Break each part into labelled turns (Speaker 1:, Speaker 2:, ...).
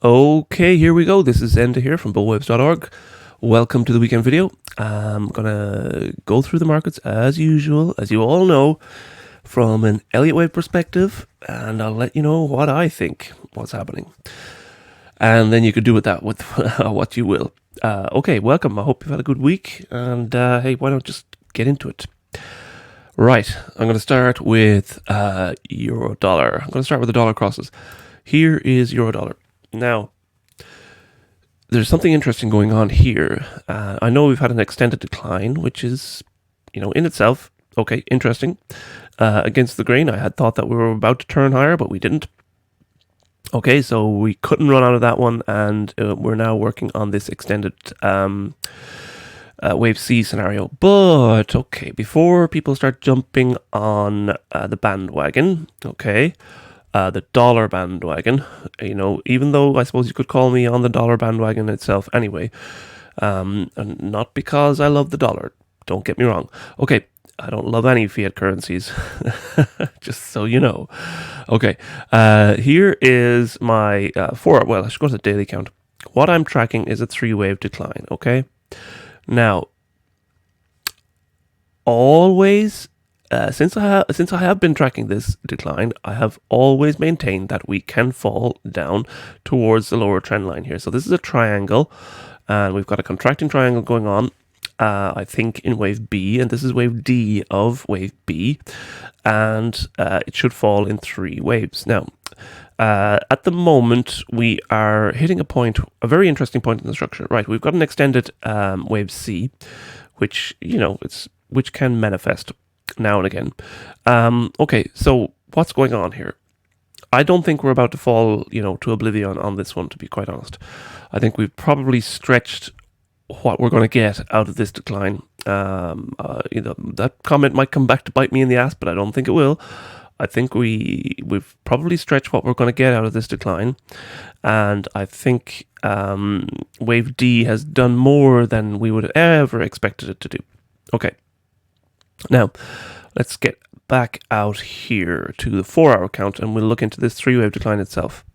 Speaker 1: Okay, here we go. This is Enda here from bullwaves.org. Welcome to the weekend video. I'm gonna go through the markets as usual, as you all know, from an Elliott wave perspective, and I'll let you know what I think what's happening. And then you could do with that with what you will. Okay, welcome. I hope you've had a good week, and hey, why don't just get into it? Right, I'm going to start with euro dollar. I'm going to start with the dollar crosses. Here is euro dollar. Now, there's something interesting going on here. I know we've had an extended decline, which is, in itself, okay, interesting. Against the grain, I had thought that we were about to turn higher, but we didn't. Okay, so we couldn't run out of that one, and we're now working on this extended wave C scenario. But, okay, before people start jumping on the bandwagon, okay, the dollar bandwagon, even though I suppose you could call me on the dollar bandwagon itself anyway, and not because I love the dollar, don't get me wrong. Okay, I don't love any fiat currencies, just so you know. Okay, here is my I should go to the daily count. What I'm tracking is a 3-wave decline, okay? Now, always, since I have been tracking this decline, I have always maintained that we can fall down towards the lower trend line here. So this is a triangle, and we've got a contracting triangle going on, I think in wave B, and this is wave D of wave B, and it should fall in 3 waves. Now, at the moment, we are hitting a very interesting point in the structure. Right, we've got an extended wave C, which, which can manifest now and again. Okay, so what's going on here? I don't think we're about to fall, to oblivion on this one, to be quite honest. I think we've probably stretched what we're going to get out of this decline. That comment might come back to bite me in the ass, but I don't think it will. I think we've probably stretched what we're going to get out of this decline, and I think wave D has done more than we would have ever expected it to do. Okay. Now, let's get back out here to the 4-hour count, and we'll look into this 3-wave decline itself.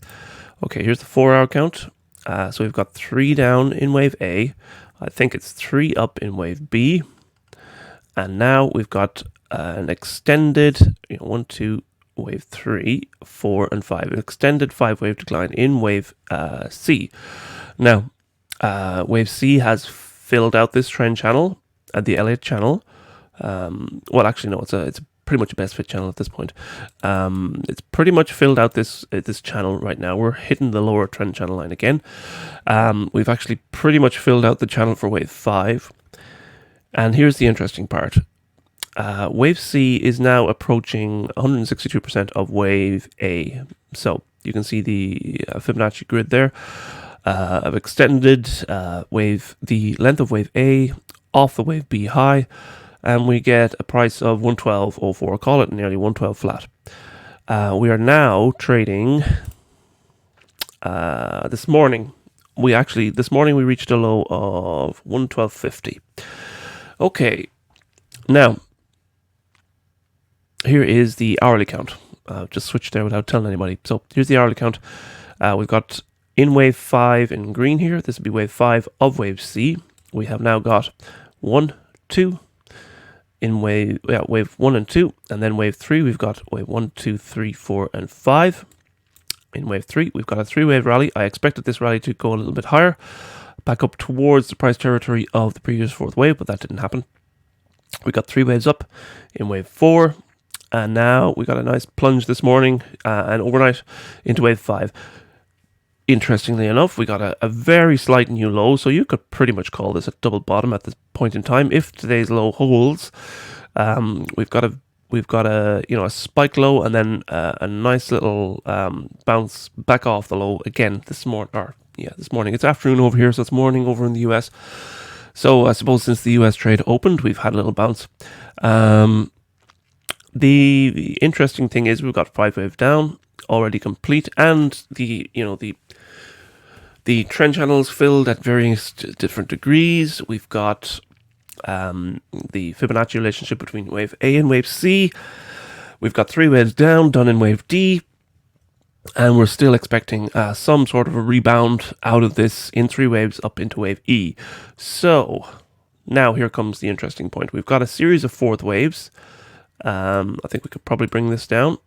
Speaker 1: Okay, here's the 4-hour count. So we've got 3 down in wave A. I think it's 3 up in wave B. And now we've got an extended, 1, 2, wave 3, 4, and 5. An extended 5-wave decline in wave C. Now, wave C has filled out this trend channel, the Elliott channel. Well, actually, no, it's pretty much a best fit channel at this point. It's pretty much filled out this channel right now. We're hitting the lower trend channel line again. We've actually pretty much filled out the channel for wave 5. And here's the interesting part. Wave C is now approaching 162% of wave A. So you can see the Fibonacci grid there. I've extended the length of wave A off the wave B high, and we get a price of 112.04. Call it nearly 112 flat. We are now trading. This morning we reached a low of 112.50. Okay, now here is the hourly count. Just switch there without telling anybody. So here's the hourly count. We've got in wave 5 in green here. This would be wave 5 of wave C. We have now got 1, 2. In wave 1 and 2, and then wave 3, we've got wave 1, 2, 3, 4, and 5. In wave 3, we've got a 3-wave rally. I expected this rally to go a little bit higher, back up towards the price territory of the previous 4th wave, but that didn't happen. We got 3 waves up in wave 4, and now we got a nice plunge this morning and overnight into wave 5. Interestingly enough, we got a very slight new low, so you could pretty much call this a double bottom at this point in time. If today's low holds, we've got a spike low and then a nice little bounce back off the low again this morning. It's afternoon over here, so it's morning over in the US. So I suppose since the US trade opened, we've had a little bounce. The interesting thing is we've got 5 waves down already complete, and the trend channels filled at various different degrees. We've got the Fibonacci relationship between wave A and wave C. We've got 3 waves down, done in wave D. And we're still expecting some sort of a rebound out of this in 3 waves up into wave E. So now here comes the interesting point. We've got a series of 4th waves. I think we could probably bring this down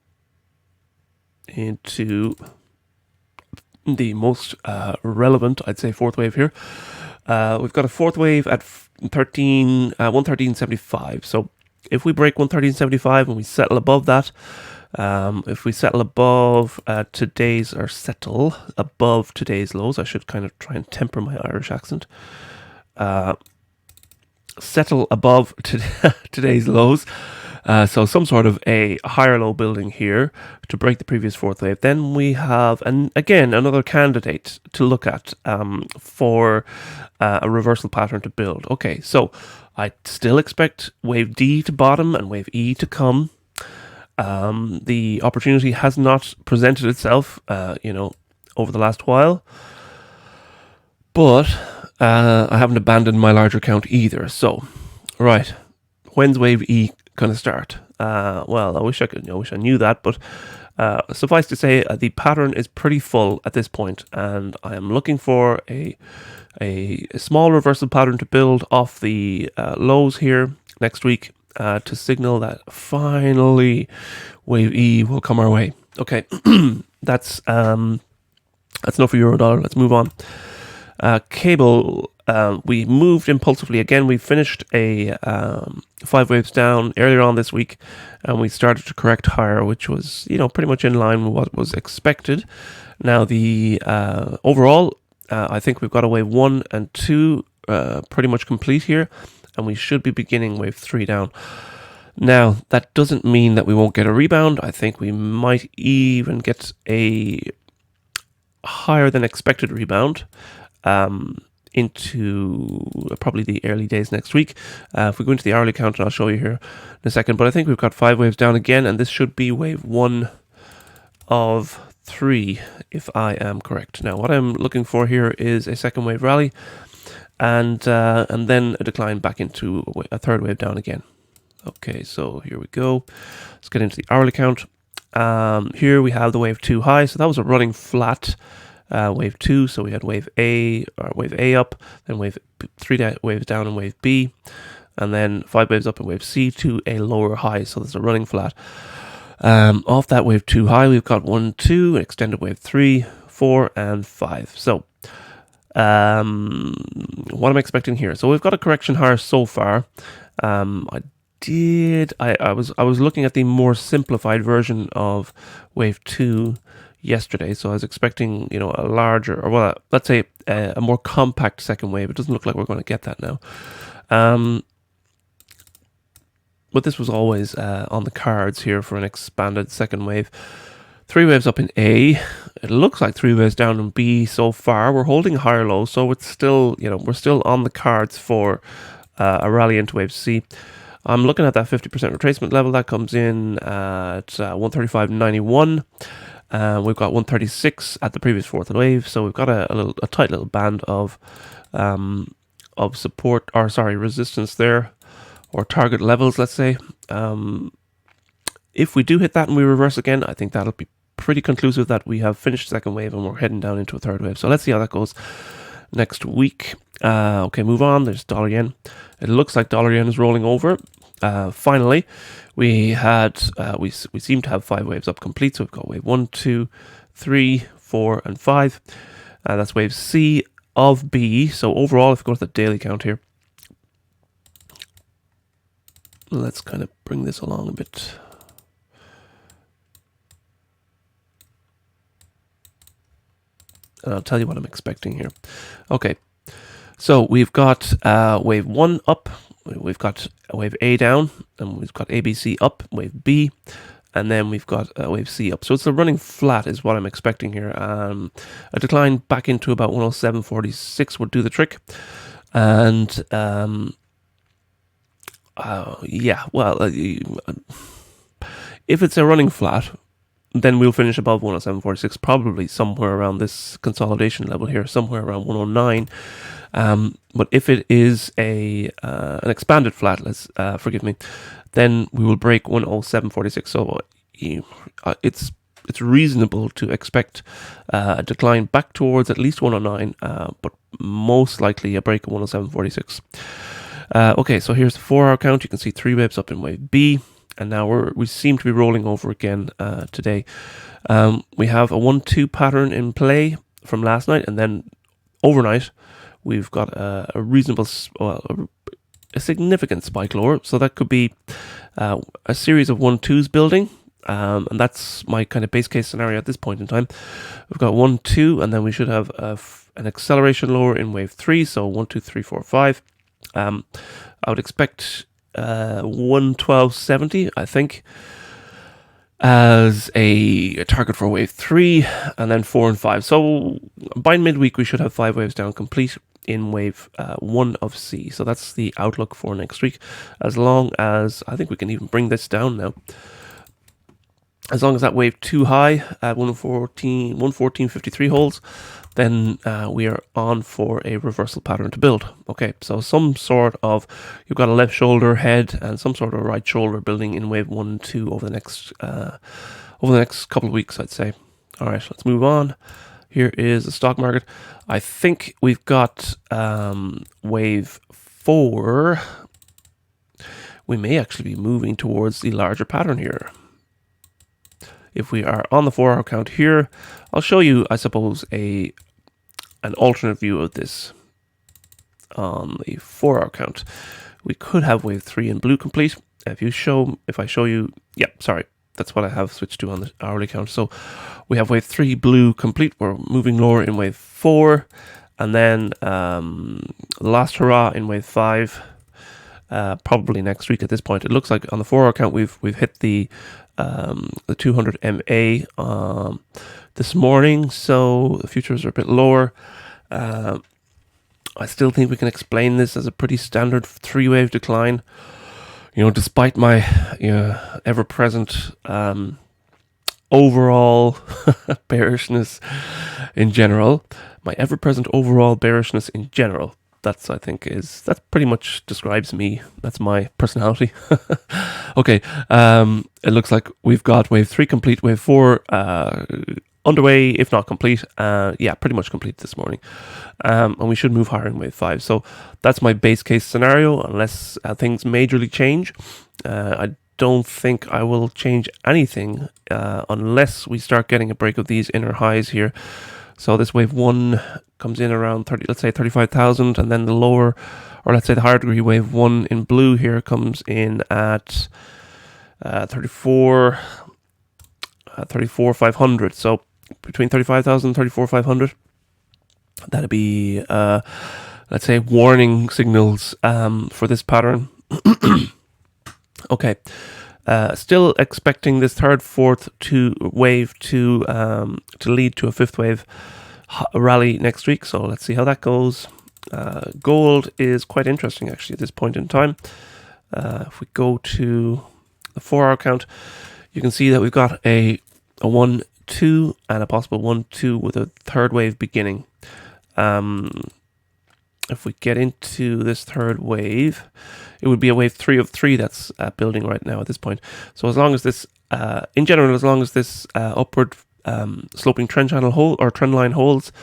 Speaker 1: into the most relevant, I'd say, 4th wave here. We've got a 4th wave at 113.75. So if we break 113.75 and we settle above that, if we settle above settle above today's lows, I should kind of try and temper my Irish accent. Settle above today's lows. So some sort of a higher low building here to break the previous 4th wave. Then we have, again, another candidate to look at for a reversal pattern to build. Okay, so I still expect wave D to bottom and wave E to come. The opportunity has not presented itself, over the last while. But I haven't abandoned my larger count either. So, right, when's wave E going to start? Well, I wish I knew that, but suffice to say, the pattern is pretty full at this point, and I am looking for a small reversal pattern to build off the lows here next week to signal that finally wave E will come our way. Okay, that's enough for euro dollar. Let's move on. Cable, we moved impulsively again. We finished a 5 waves down earlier on this week, and we started to correct higher, which was pretty much in line with what was expected. Now the overall, I think we've got a wave 1 and 2 pretty much complete here, and we should be beginning wave 3 down. Now that doesn't mean that we won't get a rebound. I think we might even get a higher than expected rebound into probably the early days next week. If we go into the hourly count, and I'll show you here in a second, but I think we've got 5 waves down again, and this should be wave 1 of 3, if I am correct. Now, what I'm looking for here is a second wave rally, and then a decline back into a 3rd wave down again. Okay, so here we go. Let's get into the hourly count. Here we have the wave 2 high, so that was a running flat wave 2, so we had wave A up, then wave 3 waves down and wave B, and then 5 waves up and wave C to a lower high, so there's a running flat. Off that wave 2 high, we've got 1, 2, extended wave 3, 4, and 5. So what I'm expecting here. So we've got a correction higher so far. I was looking at the more simplified version of wave 2 yesterday, so I was expecting a larger, or well, let's say a more compact second wave. It doesn't look like we're going to get that now, but this was always on the cards here for an expanded second wave. 3 waves up in A. It looks like 3 waves down in B so far. We're holding higher low, so it's still we're still on the cards for a rally into wave C. I'm looking at that 50% retracement level that comes in at 135.91. We've got 136 at the previous 4th wave, so we've got a tight little band of support, or resistance there, or target levels, let's say. If we do hit that and we reverse again, I think that'll be pretty conclusive that we have finished second wave and we're heading down into a 3rd wave. So let's see how that goes next week. Okay, move on. There's dollar yen. It looks like dollar yen is rolling over. Finally, we seem to have 5 waves up complete. So we've got wave 1, 2, 3, 4, and 5. That's wave C of B. So overall, if we go to the daily count here, let's kind of bring this along a bit. And I'll tell you what I'm expecting here. Okay, so we've got wave 1 up, we've got wave A down, and we've got ABC up, wave B, and then we've got wave C up. So it's a running flat is what I'm expecting here. A decline back into about 107.46 would do the trick. And if it's a running flat, then we'll finish above 107.46, probably somewhere around this consolidation level here, somewhere around 109. But if it is an expanded flat, forgive me, then we will break 107.46. So it's it's reasonable to expect a decline back towards at least 109, but most likely a break of 107.46. Okay, so here's the 4-hour count. You can see 3 waves up in wave B, and now we seem to be rolling over again today. We have a 1-2 pattern in play from last night, and then overnight we've got a reasonable, a significant spike lower. So that could be a series of 1-2s building. And that's my kind of base case scenario at this point in time. We've got 1-2, and then we should have an acceleration lower in wave 3. So 1, 2, 3, 4, 5. I would expect 112.70, I think, as a target for wave 3, and then 4 and 5. So by midweek, we should have 5 waves down complete in wave 1 of C. So that's the outlook for next week. As long as, I think we can even bring this down now. As long as that wave 2 high at 114.53 holds, then we are on for a reversal pattern to build. Okay, so some sort of, you've got a left shoulder head and some sort of right shoulder building in wave 1 and 2 over the next couple of weeks, I'd say. All right, let's move on. Here is the stock market. I think we've got wave 4. We may actually be moving towards the larger pattern here. If we are on the 4-hour count here, I'll show you, I suppose, an alternate view of this. On the 4-hour count, we could have wave 3 in blue complete. If I show you, yeah, sorry, that's what I have switched to on the hourly count. So we have wave 3 blue complete. We're moving lower in wave 4, and then last hurrah in wave 5. Probably next week at this point. It looks like on the 4-hour count we've hit the 200 MA this morning, so the futures are a bit lower. I still think we can explain this as a pretty standard 3-wave decline. Despite my ever-present overall bearishness in general, that's pretty much describes me. That's my personality. Okay, it looks like we've got wave 3 complete, wave 4 underway, if not complete. Yeah, pretty much complete this morning. And we should move higher in wave 5. So that's my base case scenario, unless things majorly change. I don't think I will change anything unless we start getting a break of these inner highs here. So this wave 1 comes in around 35,000, and then the lower, or let's say the higher degree wave 1 in blue here comes in at 34,500. So between 35,000 and 34,500, that'd be let's say warning signals for this pattern. Okay. Still expecting this third, fourth wave to lead to a 5th wave rally next week. So let's see how that goes. Gold is quite interesting actually at this point in time. If we go to the 4-hour count, you can see that we've got a 1-2 and a possible 1-2 with a 3rd wave beginning. If we get into this 3rd wave, it would be a wave 3 of 3 that's building right now at this point. So as long as this, in general, as long as this upward sloping trend line holds,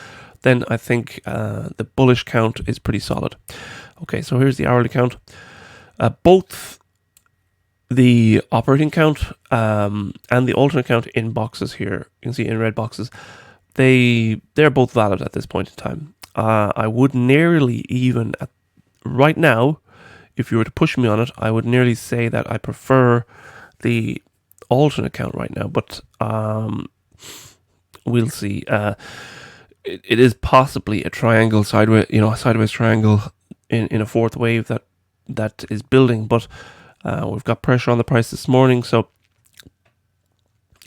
Speaker 1: then I think the bullish count is pretty solid. Okay, so here's the hourly count. Both the operating count and the alternate count in boxes here, you can see in red boxes, they're both valid at this point in time. I would nearly even, right now, if you were to push me on it, I would nearly say that I prefer the alternate count right now, but we'll see. It is possibly a triangle sideways, a sideways triangle in a 4th wave that is building, but we've got pressure on the price this morning, so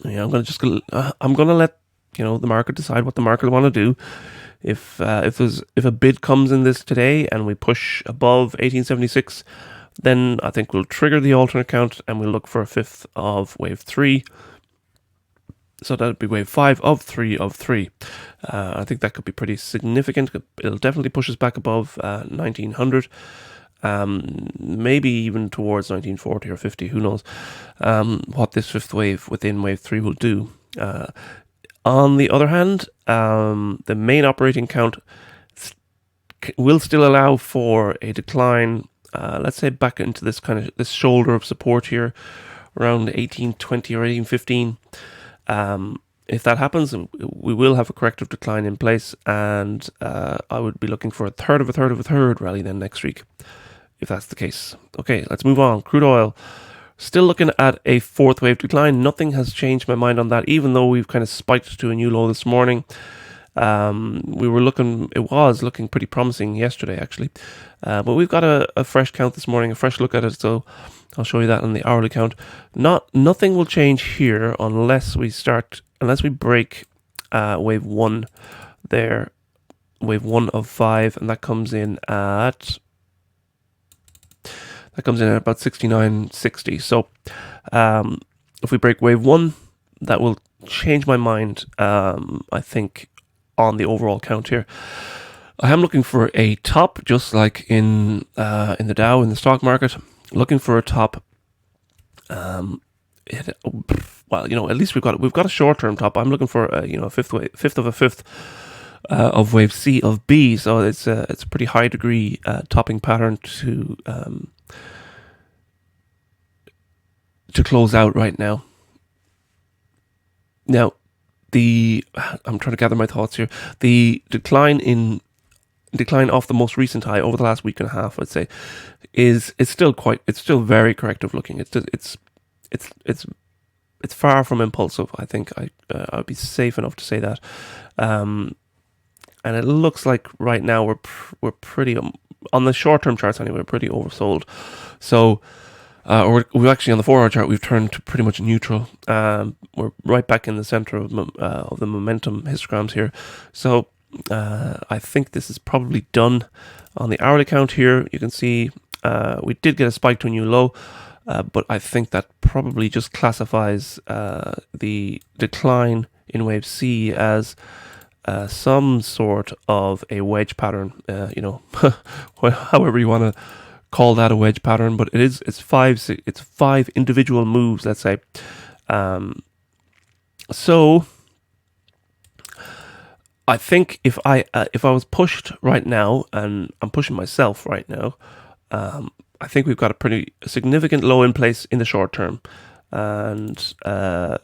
Speaker 1: I'm gonna let the market decide what the market want to do. If a bid comes in this today and we push above 1876, then I think we'll trigger the alternate count and we'll look for a 5th of wave 3. So that would be wave 5 of 3 of 3. I think that could be pretty significant. It'll definitely push us back above 1900. Maybe even towards 1940 or 50, who knows what this 5th wave within wave 3 will do. On the other hand, the main operating count will still allow for a decline, let's say back into this shoulder of support here around 1820 or 1815. If that happens, we will have a corrective decline in place, and I would be looking for a third of a third of a third rally then next week, if that's the case. Okay, let's move on. Crude oil. Still looking at a fourth wave decline. Nothing has changed my mind on that, even though we've kind of spiked to a new low this morning. It was looking pretty promising yesterday, actually. But we've got a fresh count this morning, a fresh look at it, so I'll show you that on the hourly count. Nothing will change here unless we break wave 1 there, wave 1 of 5, and that comes in at about 69.60. So if we break wave 1, that will change my mind, I think, on the overall count here. I am looking for a top, just like in the Dow, in the stock market, looking for a top. Well, at least we've got a short-term top. I'm looking for a fifth of wave C of B. So it's a pretty high degree topping pattern to close out right now. Now, I'm trying to gather my thoughts here. The decline off the most recent high over the last week and a half, I'd say, it's still very corrective looking. It's far from impulsive. I think I'd be safe enough to say that. And it looks like right now we're pretty on the short-term charts anyway. We're pretty oversold. So. We're actually on the 4-hour chart. We've turned to pretty much neutral. We're right back in the center of the momentum histograms here. So I think this is probably done. On the hourly count here, you can see we did get a spike to a new low, but I think that probably just classifies the decline in wave C as some sort of a wedge pattern. However you want to call that a wedge pattern, but it's five individual moves, let's say. So I think if I was pushed right now, and I'm pushing myself right now, I think we've got a pretty significant low in place in the short term, and the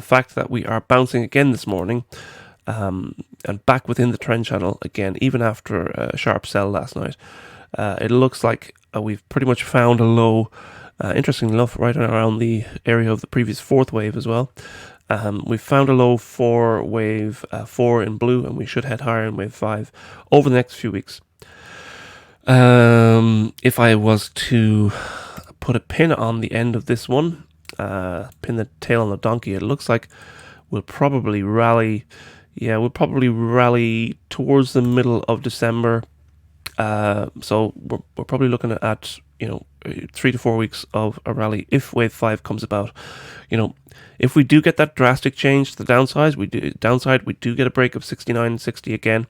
Speaker 1: fact that we are bouncing again this morning, and back within the trend channel again, even after a sharp sell last night. It looks like we've pretty much found a low, interestingly enough, right around the area of the previous fourth wave as well. We've found a low for wave 4 in blue, and we should head higher in wave 5 over the next few weeks. If I was to put a pin on the end of this one, pin the tail on the donkey, it looks like we'll probably rally. Yeah, we'll probably rally towards the middle of December. So we're probably looking at 3 to 4 weeks of a rally if wave 5 comes about. If we do get that drastic change to the downside, we do get a break of 69.60 again.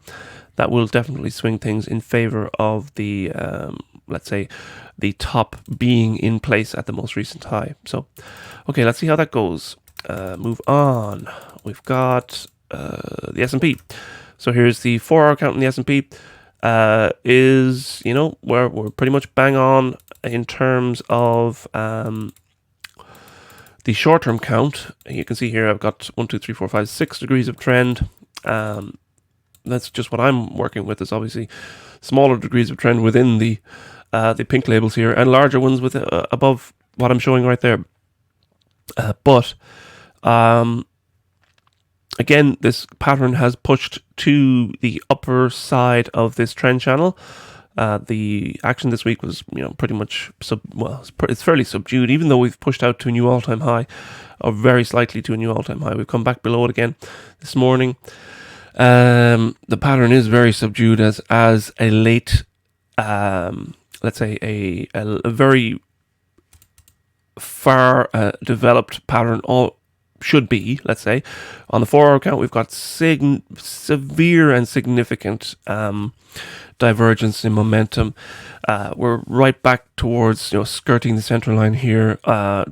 Speaker 1: That will definitely swing things in favor of the let's say the top being in place at the most recent high. So okay, let's see how that goes. Move on. We've got the S&P. So here's the 4-hour count in the S&P. We're pretty much bang on in terms of the short-term count. You can see here I've got 1, 2, 3, 4, 5, 6 degrees of trend. That's just what I'm working with. Is obviously smaller degrees of trend within the pink labels here, and larger ones with above what I'm showing right there. But again, this pattern has pushed to the upper side of this trend channel. The action this week was, pretty much it's fairly subdued, even though we've pushed out to a new all-time high, or very slightly to a new all-time high. We've come back below it again this morning. The pattern is very subdued as a late, let's say a very far developed pattern should be, let's say. On the 4-hour count, we've got severe and significant divergence in momentum. We're right back towards skirting the center line here,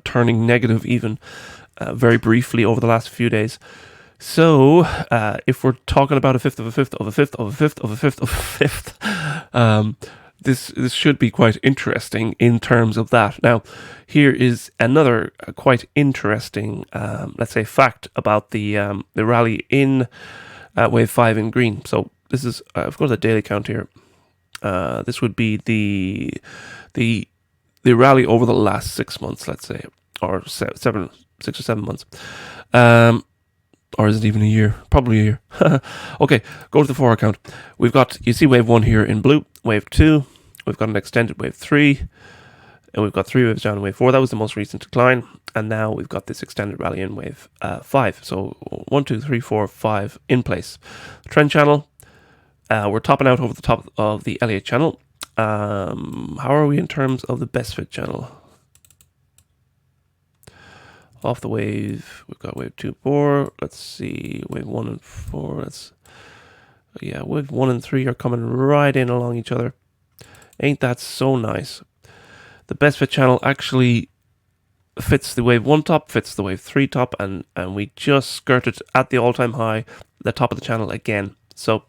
Speaker 1: turning negative even very briefly over the last few days. So if we're talking about a fifth of a fifth of a fifth of a fifth of a fifth of a fifth, this should be quite interesting in terms of that. Now, here is another quite interesting, let's say, fact about the rally in wave 5 in green. So this is, of course, a daily count here. This would be the rally over the last 6 months, let's say, or 6 or 7 months. Or is it even a year? Probably a year. Okay, go to the 4 hour count. We've got, you see wave 1 here in blue, wave 2, we've got an extended wave 3, and we've got 3 waves down in wave 4. That was the most recent decline. And now we've got this extended rally in wave 5. So 1, 2, 3, 4, 5 in place. Trend channel, we're topping out over the top of the Elliott channel. How are we in terms of the best fit channel? Off the wave, we've got wave 2, 4. Let's see, wave 1 and 4. Yeah, wave 1 and 3 are coming right in along each other. Ain't that so nice? The best fit channel actually fits the wave 1 top, fits the wave 3 top, and we just skirted at the all-time high, the top of the channel again. So,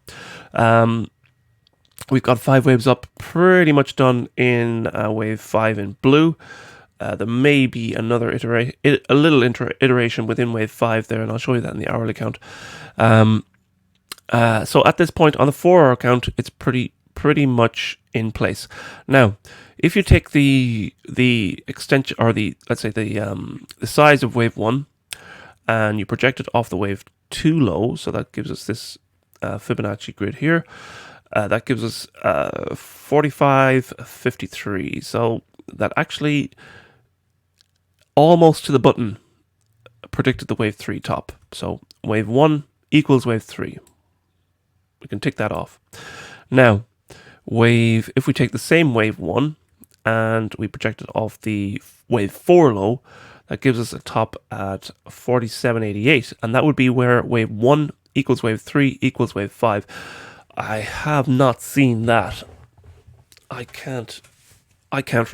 Speaker 1: we've got 5 waves up, pretty much done in wave 5 in blue. There may be another iteration within wave 5 there, and I'll show you that in the hourly count. So at this point on the 4 hour count, it's pretty much in place. Now, if you take the extension, or let's say the size of wave 1, and you project it off the wave 2 low, so that gives us this Fibonacci grid here. That gives us 45.53. So that actually, almost to the button, predicted the wave 3 top. So wave 1 equals wave 3. We can tick that off. Now, if we take the same wave 1 and we project it off the wave 4 low, that gives us a top at 47.88. And that would be where wave 1 equals wave 3 equals wave 5. I have not seen that. I can't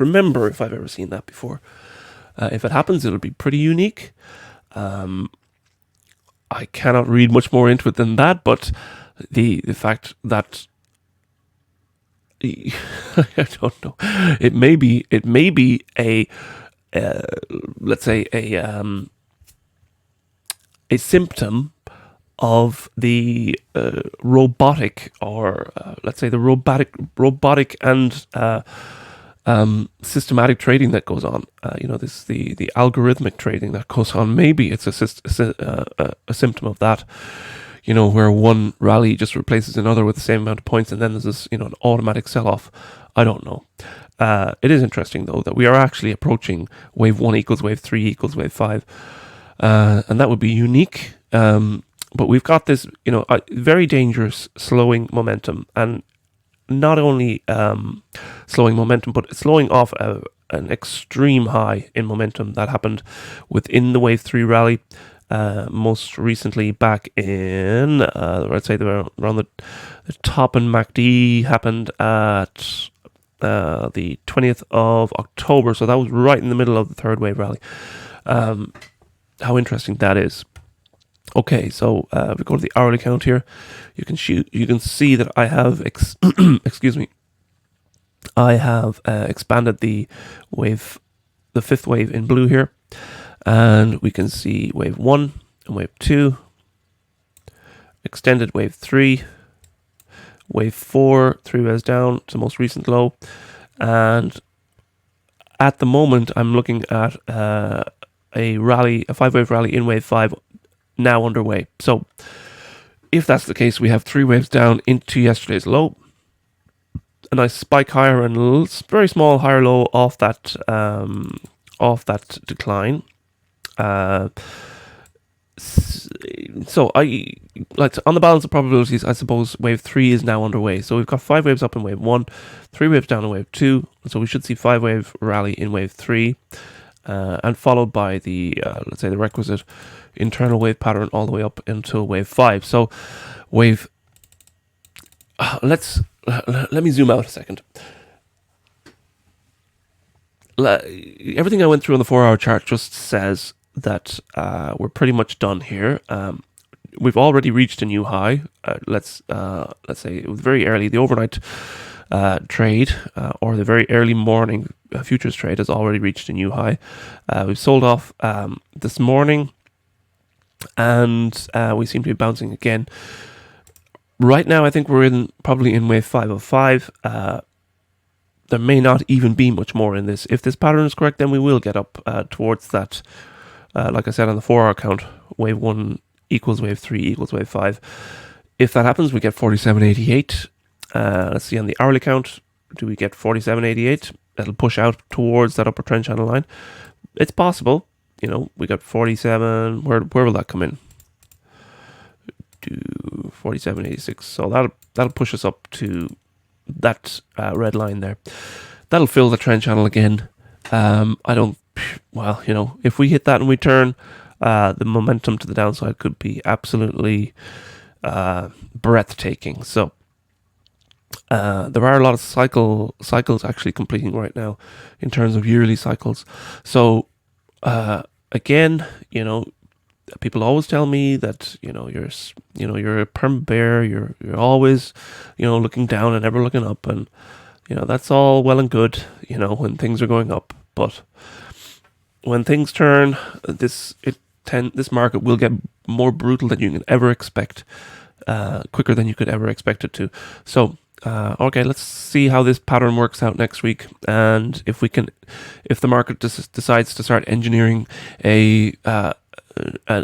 Speaker 1: remember if I've ever seen that before. If it happens, it'll be pretty unique. I cannot read much more into it than that, but the fact that I don't know, it may be a let's say a symptom of the robotic, or let's say the robotic and systematic trading that goes on. The algorithmic trading that goes on. Maybe it's a symptom of that. Where one rally just replaces another with the same amount of points, and then there's this, an automatic sell-off. I don't know. It is interesting, though, that we are actually approaching wave 1 equals wave 3 equals wave 5. And that would be unique. But we've got this, very dangerous slowing momentum. And not only slowing momentum, but slowing off an extreme high in momentum that happened within the wave 3 rally. Most recently back in, I'd say around the top in MACD happened at the 20th of October. So that was right in the middle of the third wave rally. How interesting that is. Okay, so if we go to the hourly count here, you can see that I have excuse me. I have expanded the fifth wave in blue here, and we can see wave 1 and wave 2, extended wave 3, wave 4, 3 waves down to the most recent low, and at the moment I'm looking at a 5-wave rally in wave 5 now underway. So if that's the case, we have 3 waves down into yesterday's low, a nice spike higher and a very small higher low off that decline. So on the balance of probabilities, I suppose wave 3 is now underway. So we've got 5 waves up in wave 1, 3 waves down in wave 2. So we should see 5-wave rally in wave 3, and followed by the let's say the requisite internal wave pattern all the way up until wave 5. So let me zoom out a second. Everything I went through on the 4-hour chart just says that we're pretty much done here. We've already reached a new high. Let's say it was very early. The overnight trade or the very early morning futures trade has already reached a new high. We've sold off this morning, and we seem to be bouncing again. Right now, I think we're probably in wave 505. There may not even be much more in this. If this pattern is correct, then we will get up towards that. Like I said on the 4-hour count, wave 1 equals wave 3 equals wave 5. If that happens, we get 47.88. Let's see on the hourly count. Do we get 47.88? That'll push out towards that upper trend channel line. It's possible. We got 47. Where will that come in? To 47.86. So that'll push us up to that red line there. That'll fill the trend channel again. If we hit that and we turn, the momentum to the downside could be absolutely breathtaking. So there are a lot of cycles actually completing right now in terms of yearly cycles. So again, people always tell me that you're a perm bear. You're always looking down and never looking up, and that's all well and good when things are going up. But when things turn, this market will get more brutal than you can ever expect, quicker than you could ever expect it to. So okay, let's see how this pattern works out next week, and if the market decides to start engineering an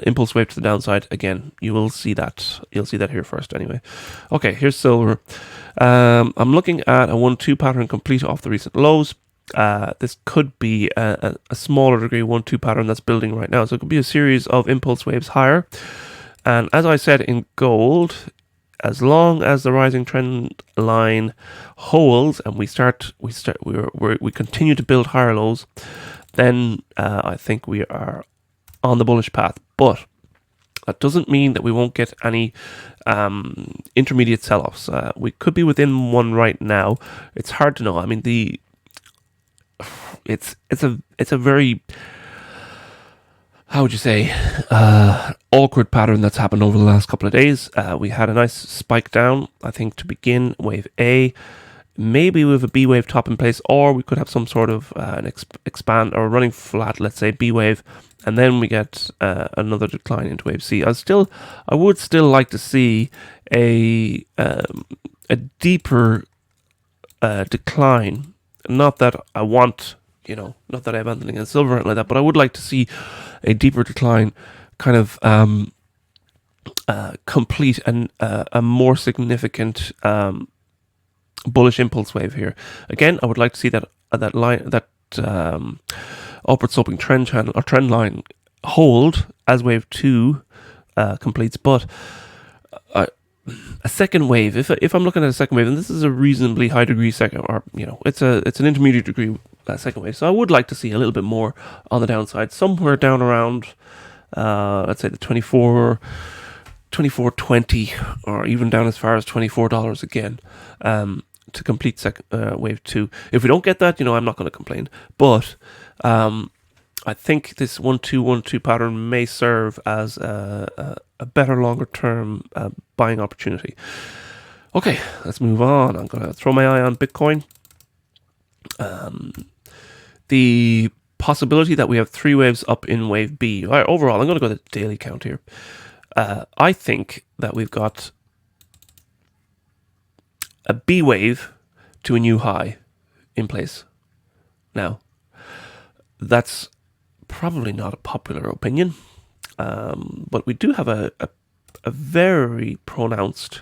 Speaker 1: impulse wave to the downside again, you will see that. You'll see that here first anyway. Okay, here's silver. I'm looking at a 1-2 pattern complete off the recent lows. This could be a smaller degree 1-2 pattern that's building right now. So it could be a series of impulse waves higher. And as I said in gold, as long as the rising trend line holds and we continue to build higher lows, then I think we are on the bullish path. But that doesn't mean that we won't get any intermediate sell-offs. We could be within one right now. It's hard to know. I mean, it's a very, how would you say, awkward pattern that's happened over the last couple of days. We had a nice spike down, I think, to begin wave A. Maybe with a B wave top in place, or we could have some sort of an expand or running flat, let's say B wave, and then we get another decline into wave C. I would still like to see a deeper decline. Not that I want, not that I have anything against silver or anything like that, but I would like to see a deeper decline, kind of complete and a more significant bullish impulse wave here. Again, I would like to see that upward sloping trend channel or trend line hold as wave 2 completes. But a second wave, if I'm looking at a second wave, and this is a reasonably high degree second, or it's an intermediate degree second wave, so I would like to see a little bit more on the downside, somewhere down around let's say the 24.20, or even down as far as $24 again, to complete wave 2. If we don't get that, I'm not going to complain. But I think this 1-2-1-2 pattern may serve as a better longer term buying opportunity. Okay, let's move on. I'm going to throw my eye on Bitcoin. The possibility that we have 3 waves up in wave B. All right, overall, I'm going to go to the daily count here. I think that we've got a B wave to a new high in place. Now, that's probably not a popular opinion, but we do have a very pronounced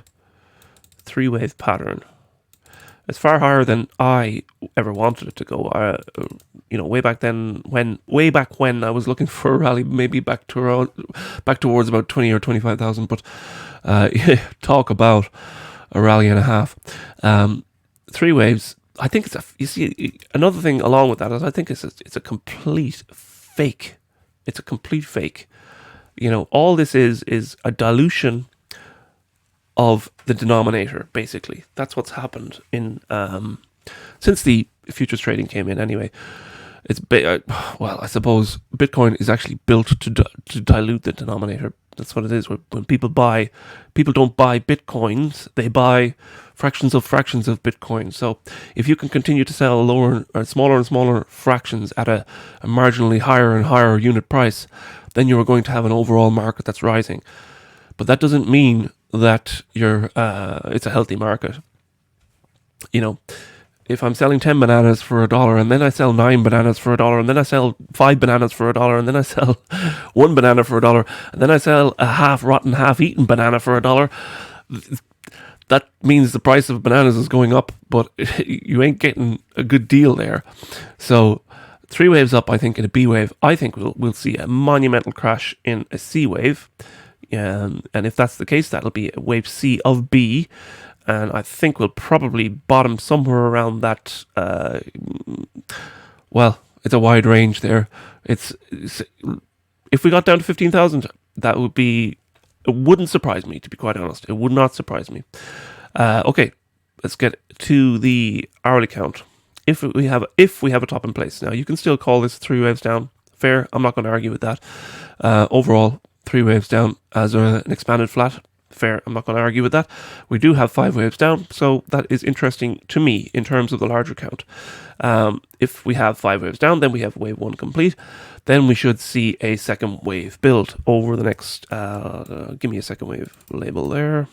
Speaker 1: 3-wave pattern. It's far higher than I ever wanted it to go. Way back when I was looking for a rally, maybe back towards about 20 or 25,000. But talk about a rally and a half. 3 waves. I think another thing along with that is I think it's a complete fake. It's a complete fake. All this is a dilution of the denominator, basically. That's what's happened in since the futures trading came in anyway. well, I suppose Bitcoin is actually built to dilute the denominator. That's what it is. When people don't buy Bitcoins, they buy fractions of Bitcoin. So if you can continue to sell lower or smaller and smaller fractions at a marginally higher and higher unit price, then you are going to have an overall market that's rising. But that doesn't mean that it's a healthy market. You know, if I'm selling 10 bananas for $1 and then I sell 9 bananas for $1 and then I sell 5 bananas for $1 and then I sell 1 banana for $1 and then I sell a half rotten, half eaten banana for $1, that means the price of bananas is going up, but you ain't getting a good deal there. So 3 waves up, I think, in a B wave. I think we'll see a monumental crash in a C wave. And if that's the case, that'll be a wave C of B. And I think we'll probably bottom somewhere around that. Well, it's a wide range there. It's if we got down to 15,000, that would be. It wouldn't surprise me, to be quite honest. It would not surprise me. Okay, let's get to the hourly count. If we have a top in place, now you can still call this 3 waves down. Fair. I'm not going to argue with that. Overall, 3 waves down as an expanded flat. Fair, I'm not going to argue with that. We do have 5 waves down, so that is interesting to me in terms of the larger count. If we have 5 waves down, then we have wave 1 complete. Then we should see a second wave build over the next... give me a second wave label there.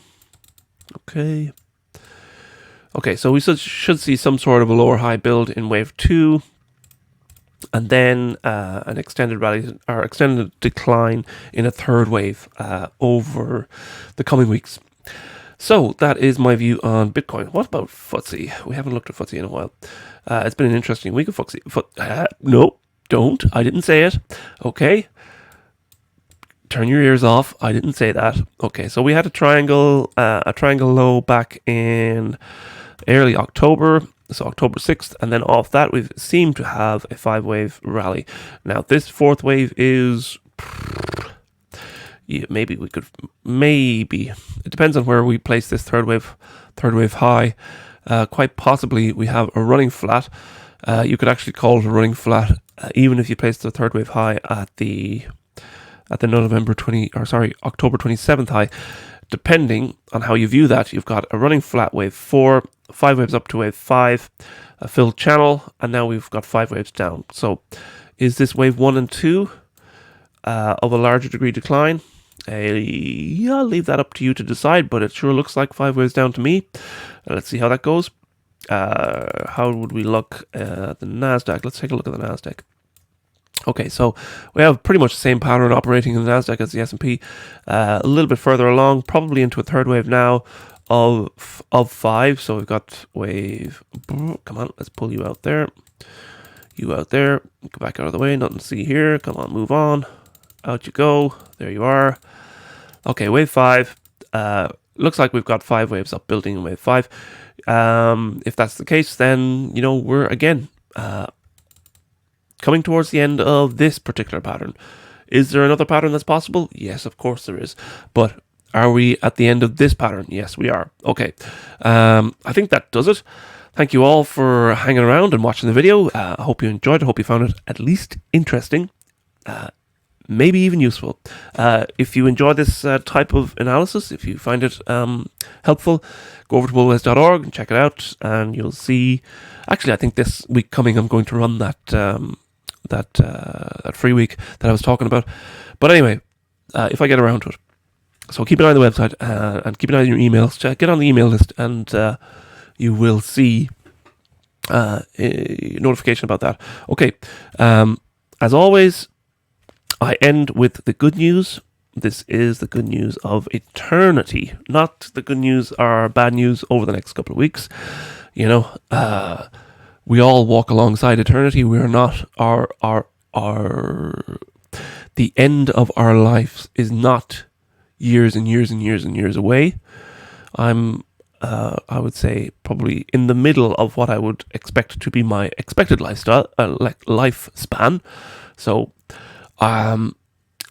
Speaker 1: Okay. Okay, so we should see some sort of a lower high build in wave 2. And then an extended rally or extended decline in a third wave over the coming weeks. So that is my view on Bitcoin. What about FTSE? We haven't looked at FTSE in a while. It's been an interesting week of FTSE. No, don't. I didn't say it. Okay. Turn your ears off. I didn't say that. Okay, so we had a triangle low back in early October. So October 6th, and then off that we've seemed to have a 5-wave rally. Now this 4th wave is, yeah, maybe it depends on where we place this third wave high. Quite possibly we have a running flat. You could actually call it a running flat, even if you place the third wave high at the October 27th high. Depending on how you view that, you've got a running flat wave 4, 5 waves up to wave 5, a filled channel, and now we've got 5 waves down. So is this wave 1 and 2 of a larger degree decline? I'll leave that up to you to decide, but it sure looks like 5 waves down to me. Let's see how that goes. How would we look at the Nasdaq? Let's take a look at the Nasdaq. Okay, so we have pretty much the same pattern operating in the Nasdaq as the S&P. A little bit further along, probably into a third wave now of 5. So we've got wave. Come on, let's pull you out there. You out there. Go back out of the way. Nothing to see here. Come on, move on. Out you go. There you are. Okay, wave 5. Looks like we've got 5 waves up building in wave 5. If that's the case, then we're again. Coming towards the end of this particular pattern. Is there another pattern that's possible? Yes, of course there is. But are we at the end of this pattern? Yes, we are. Okay. I think that does it. Thank you all for hanging around and watching the video. I hope you enjoyed it. I hope you found it at least interesting. Maybe even useful. If you enjoy this type of analysis, if you find it helpful, go over to bullwes.org and check it out, and you'll see. Actually, I think this week coming, I'm going to run that free week that I was talking about. But anyway, if I get around to it, so keep an eye on the website and keep an eye on your emails. Get on the email list, and you will see a notification about that. Okay, as always. I end with the good news. This is the good news of eternity, not the good news or bad news over the next couple of weeks. We all walk alongside eternity. We are not the end of our lives is not years and years and years and years away. I would say probably in the middle of what I would expect to be my expected lifespan. So.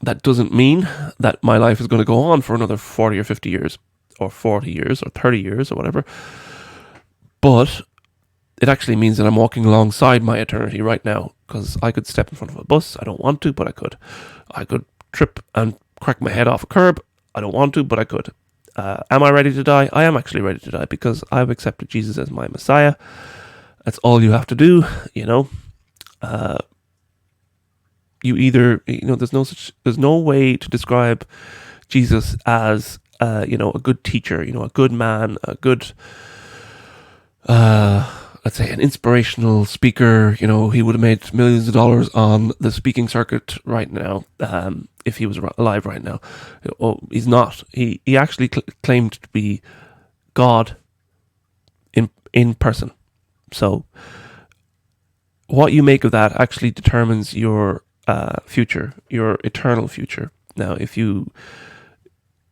Speaker 1: That doesn't mean that my life is going to go on for another 40 or 50 years, or 40 years, or 30 years, or whatever. But it actually means that I'm walking alongside my eternity right now, because I could step in front of a bus. I don't want to, but I could. I could trip and crack my head off a curb. I don't want to, but I could. Am I ready to die? I am actually ready to die because I've accepted Jesus as my Messiah. That's all you have to do, you know. You either, you know, there's no way to describe Jesus as, you know, a good teacher, you know, a good man, a good, let's say, an inspirational speaker. You know, he would have made millions of dollars on the speaking circuit right now, if he was alive right now. Oh, he's not. He actually claimed to be God in person. So what you make of that actually determines your future, your eternal future. Now,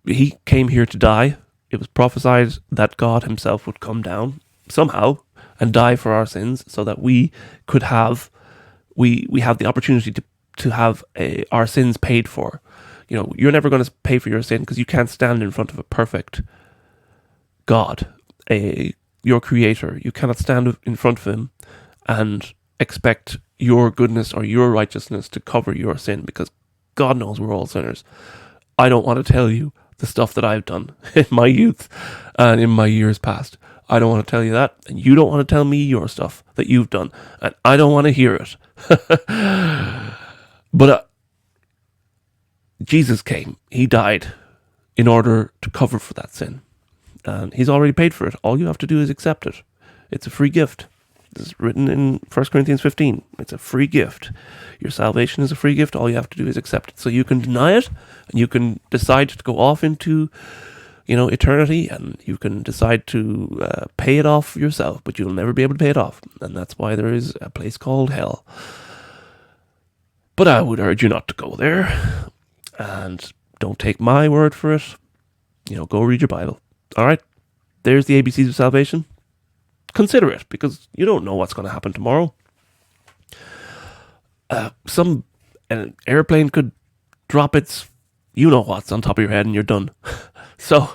Speaker 1: he came here to die. It was prophesied that God himself would come down somehow and die for our sins so that we could have, we have the opportunity to have our sins paid for. You know, you're never going to pay for your sin because you can't stand in front of a perfect God, your creator. You cannot stand in front of him and expect your goodness or your righteousness to cover your sin, because God knows we're all sinners. I don't want to tell you the stuff that I've done in my youth and in my years past. I don't want to tell you that, and you don't want to tell me your stuff that you've done, and I don't want to hear it. But Jesus came, he died in order to cover for that sin, and he's already paid for it. All you have to do is accept it. It's a free gift. This is written in 1 Corinthians 15. It's a free gift. Your salvation is a free gift. All you have to do is accept it. So you can deny it, and you can decide to go off into, you know, eternity, and you can decide to pay it off yourself, but you'll never be able to pay it off. And that's why there is a place called hell. But I would urge you not to go there, and don't take my word for it. You know, go read your Bible. All right? There's the ABCs of salvation. Consider it, because you don't know what's going to happen tomorrow. An airplane could drop its you-know-what's on top of your head and you're done. So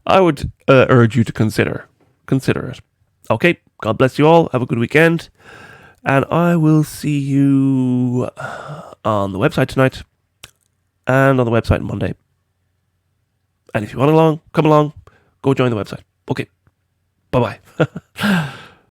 Speaker 1: I would urge you to consider it. Okay, God bless you all. Have a good weekend. And I will see you on the website tonight and on the website Monday. And if you want to come along, go join the website. Okay, bye-bye.